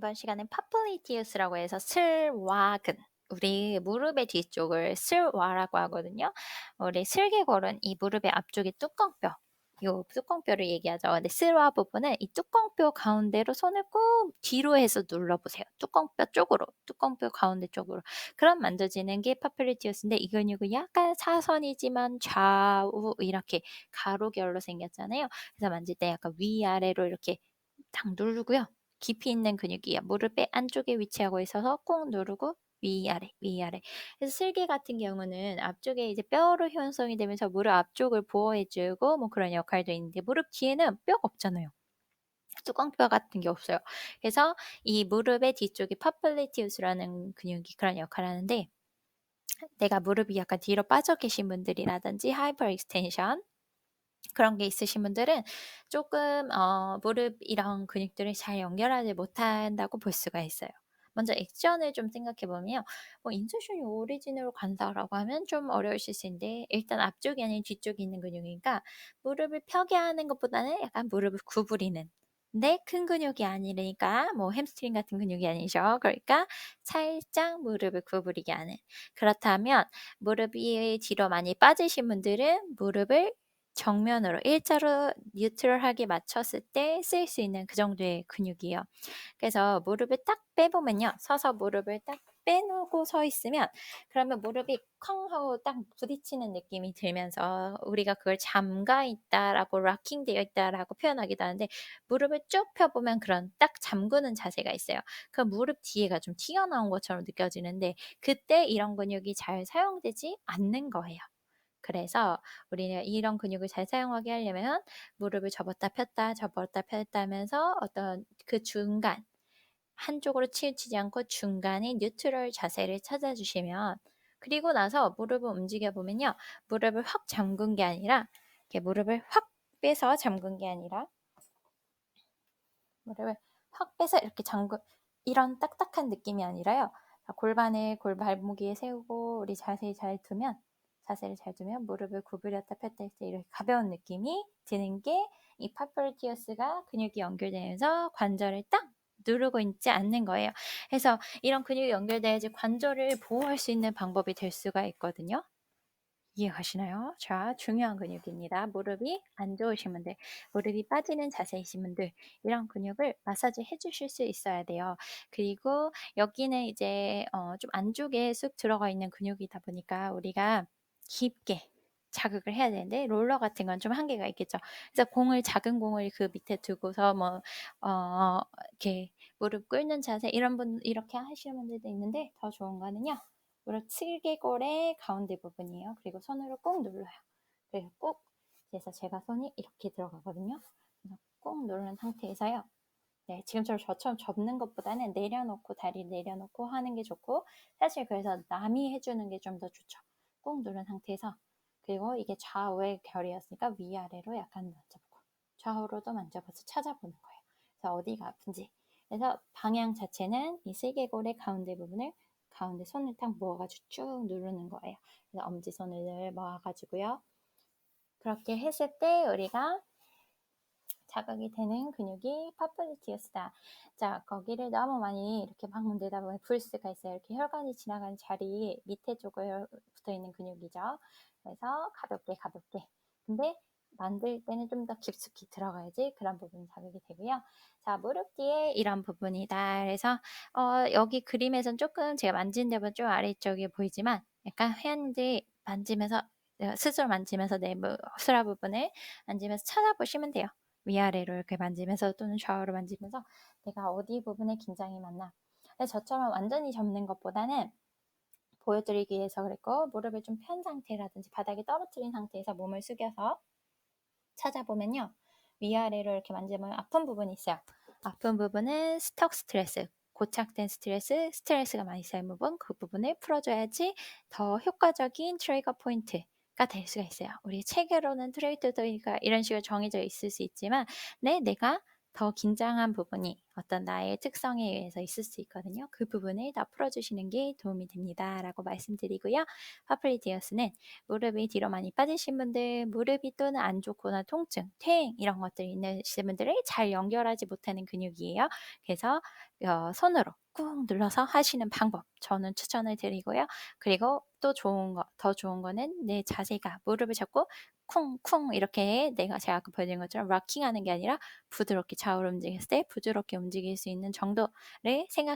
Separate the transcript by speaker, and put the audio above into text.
Speaker 1: 이번 시간엔 파플리티우스라고 해서 슬와근, 우리 무릎의 뒤쪽을 슬와라고 하거든요. 우리 슬개골은 이 무릎의 앞쪽에 뚜껑뼈, 요 뚜껑뼈를 얘기하죠. 근데 슬와 부분은 이 뚜껑뼈 가운데로 손을 꼭 뒤로 해서 눌러보세요. 뚜껑뼈 쪽으로, 뚜껑뼈 가운데 쪽으로. 그럼 만져지는 게 파플리티우스인데 이 근육은 약간 사선이지만 좌우 이렇게 가로결로 생겼잖아요. 그래서 만질 때 약간 위아래로 이렇게 딱 누르고요. 깊이 있는 근육이에요. 무릎의 안쪽에 위치하고 있어서 꾹 누르고 위아래, 위아래. 그래서 슬개 같은 경우는 앞쪽에 이제 뼈로 형성이 되면서 무릎 앞쪽을 보호해 주고 뭐 그런 역할도 있는데 무릎 뒤에는 뼈가 없잖아요. 뚜껑뼈 같은 게 없어요. 그래서 이 무릎의 뒤쪽이 파플리티우스라는 근육이 그런 역할을 하는데 내가 무릎이 약간 뒤로 빠져 계신 분들이라든지 하이퍼 익스텐션 그런 게 있으신 분들은 조금 무릎 이런 근육들을 잘 연결하지 못한다고 볼 수가 있어요. 먼저 액션을 좀 생각해 보면요. 뭐 인sertion이 오리진으로 간다라고 하면 좀 어려우실 수 있는데 일단 앞쪽이 아닌 뒤쪽에 있는 근육이니까 무릎을 펴게 하는 것보다는 약간 무릎을 구부리는 근데 큰 근육이 아니니까 뭐 햄스트링 같은 근육이 아니죠. 그러니까 살짝 무릎을 구부리게 하는. 그렇다면 무릎이 뒤로 많이 빠지신 분들은 무릎을 정면으로 일자로 뉴트럴하게 맞췄을 때 쓸 수 있는 그 정도의 근육이에요. 그래서 무릎을 딱 빼보면요. 서서 무릎을 딱 빼놓고 서 있으면 그러면 무릎이 쾅 하고 딱 부딪히는 느낌이 들면서 우리가 그걸 잠가 있다라고 락킹 되어 있다라고 표현하기도 하는데 무릎을 쭉 펴보면 그런 딱 잠그는 자세가 있어요. 그 무릎 뒤에가 좀 튀어나온 것처럼 느껴지는데 그때 이런 근육이 잘 사용되지 않는 거예요. 그래서 우리는 이런 근육을 잘 사용하게 하려면 무릎을 접었다 폈다 접었다 폈다 하면서 어떤 그 중간 한쪽으로 치우치지 않고 중간에 뉴트럴 자세를 찾아주시면 그리고 나서 무릎을 움직여 보면요. 무릎을 확 잠근 게 아니라 이렇게 무릎을 확 빼서 잠근 게 아니라 무릎을 확 빼서 이렇게 잠근 이런 딱딱한 느낌이 아니라요. 골반을 발목 위에 세우고 우리 자세를 잘 두면 무릎을 구부렸다 폈다 했을 때 이렇게 가벼운 느낌이 드는 게 이 파플리티어스가 근육이 연결되면서 관절을 딱 누르고 있지 않는 거예요. 그래서 이런 근육이 연결돼야지 관절을 보호할 수 있는 방법이 될 수가 있거든요. 이해가시나요? 자, 중요한 근육입니다. 무릎이 안 좋으신 분들, 무릎이 빠지는 자세이신 분들, 이런 근육을 마사지 해주실 수 있어야 돼요. 그리고 여기는 이제 좀 안쪽에 쑥 들어가 있는 근육이다 보니까 우리가 깊게 자극을 해야 되는데 롤러 같은 건 좀 한계가 있겠죠. 그래서 작은 공을 그 밑에 두고서 이렇게 무릎 꿇는 자세 이렇게 하시는 분들도 있는데 더 좋은 거는요. 무릎 슬개골의 가운데 부분이에요. 그리고 손으로 꾹 눌러요. 그래서 그래서 제가 손이 이렇게 들어가거든요. 그래서 꾹 누른 상태에서요. 네, 지금처럼 저처럼 접는 것보다는 다리 내려놓고 하는 게 좋고, 사실 그래서 남이 해주는 게 좀 더 좋죠. 꾹 누른 상태에서, 그리고 이게 좌우의 결이었으니까 위아래로 약간 만져보고, 좌우로도 만져봐서 찾아보는 거예요. 그래서 어디가 아픈지. 그래서 방향 자체는 이 슬개골의 가운데 부분을 가운데 손을 딱 모아가지고 쭉 누르는 거예요. 그래서 엄지손을 모아가지고요. 그렇게 했을 때 우리가 자극이 되는 근육이 파플리티우스다. 자, 거기를 너무 많이 이렇게 막 문대다 보면 불스가 있어요. 이렇게 혈관이 지나가는 자리 밑에 쪽에 붙어 있는 근육이죠. 그래서 가볍게 가볍게. 근데 만들 때는 좀 더 깊숙이 들어가야지 그런 부분이 자극이 되고요. 자, 무릎 뒤에 이런 부분이다. 그래서 여기 그림에선 조금 제가 만진 데보다 좀 아래쪽에 보이지만 약간 회원님들이 만지면서 스스로 만지면서 슬라 부분을 만지면서 찾아보시면 돼요. 위아래로 이렇게 만지면서 또는 좌우로 만지면서 내가 어디 부분에 긴장이 많나. 근데 저처럼 완전히 접는 것보다는 보여드리기 위해서 그랬고 무릎을 좀 편 상태라든지 바닥에 떨어뜨린 상태에서 몸을 숙여서 찾아보면요. 위아래로 이렇게 만지면 아픈 부분이 있어요. 아픈 부분은 스톡 스트레스, 고착된 스트레스가 많이 쌓인 부분, 그 부분을 풀어줘야지 더 효과적인 트리거 포인트가 될 수가 있어요. 우리 책으로는 트레이트가 이런 식으로 정해져 있을 수 있지만 내가 더 긴장한 부분이 어떤 나의 특성에 의해서 있을 수 있거든요. 그 부분을 다 풀어주시는 게 도움이 됩니다라고 말씀드리고요. 파플리디어스는 무릎이 뒤로 많이 빠지신 분들, 무릎이 또는 안 좋거나 통증, 퇴행 이런 것들이 있으신 분들을 잘 연결하지 못하는 근육이에요. 그래서 손으로 꾹 눌러서 하시는 방법 저는 추천을 드리고요. 그리고 또 더 좋은 거는 내 자세가 무릎을 잡고 쿵쿵 이렇게 제가 아까 보여드린 것처럼 락킹하는 게 아니라 부드럽게 좌우로 움직였을 때 부드럽게 움직일 수 있는 정도를 생각